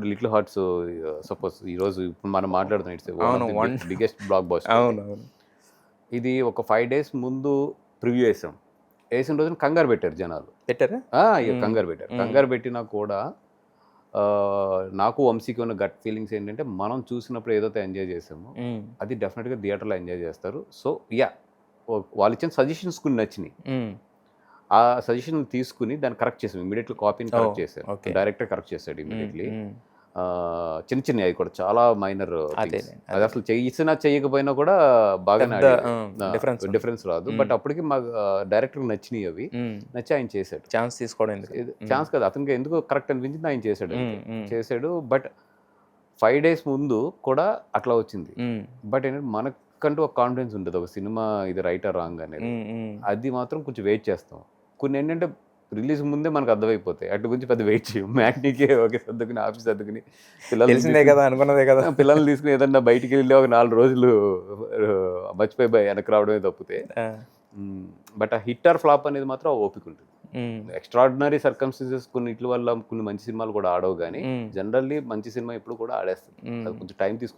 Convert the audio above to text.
ఇప్పుడు little hearts suppose ఈరోజు ఇప్పుడు మనం మాట్లాడుతున్నాం ఇట్స్ అవును, బిగ్గెస్ట్ బ్లాక్ బస్టర్. అవునవును. ఇది ఒక 5 days ముందు ప్రివ్యూ వేసాం. వేసిన రోజున కంగారు పెట్టారు జనాలు. పెట్టారా? ఇక కంగారు పెట్టారు. కంగారు పెట్టినా కూడా నాకు వంశీకి ఉన్న గట్ ఫీలింగ్స్ ఏంటంటే మనం చూసినప్పుడు ఏదైతే ఎంజాయ్ చేసామో అది డెఫినెట్గా థియేటర్లో ఎంజాయ్ చేస్తారు. సో వాళ్ళు ఇచ్చిన సజెషన్స్ కొన్ని నచ్చినాయి. ఆ సజెషన్ తీసుకుని దాన్ని కరెక్ట్ చేసాం. ఇమీడియట్లీ కాపీని కరెక్ట్ చేశాను. ఓకే. డైరెక్టర్ కరెక్ట్ చేశాడు ఇమీడియట్లీ. చిన్న చిన్నవి అవి కూడా చాలా మైనర్. అది అసలు చేసినా చేయకపోయినా కూడా బాగానే డిఫరెన్స్ రాదు. బట్ అప్పటికి మాకు డైరెక్టర్ నచ్చినాయి అవి. నచ్చి ఆయన చేశాడు. ఛాన్స్ తీసుకోవడం ఛాన్స్ కాదు, అతనికి ఎందుకు కరెక్ట్ అనిపించింది ఆయన చేశాడు. బట్ 5 days ముందు కూడా అట్లా వచ్చింది. బట్ ఏంటంటే మనకంటూ ఒక కాన్ఫిడెన్స్ ఉంటుంది ఒక సినిమా ఇది రైట్ ఆర్ రాంగ్ అనేది. అది మాత్రం కొంచెం వెయిట్ చేస్తాం. కొన్ని ఏంటంటే రిలీజ్ ముందే మనకు అర్థమైపోతాయి. అటు గురించి పెద్ద వెయిట్ చేయం. మ్యాట్నీకే ఓకే సర్దుకుని ఆఫీస్ సర్దుకుని తెలిసిందే కదా, అనుకున్నదే కదా, పిల్లల్ని తీసుకుని ఏదన్నా బయటికి వెళ్ళి ఒక 4 రోజులు మర్చిపోయి వెనక్కి రావడమే తప్పితే. బట్ ఆ హిట్ ఆర్ ఫ్లాప్ అనేది మాత్రం ఓపిక ఉంటుంది. ఎక్స్ట్రాడినరీ సర్కమ్స్టెన్సెస్ కొన్నిటి వల్ల కొన్ని మంచి సినిమాలు కూడా ఆడవు, కానీ జనరల్లీ మంచి సినిమా ఇప్పుడు కూడా ఆడేస్తుంది. అది కొంచెం టైం తీసుకుని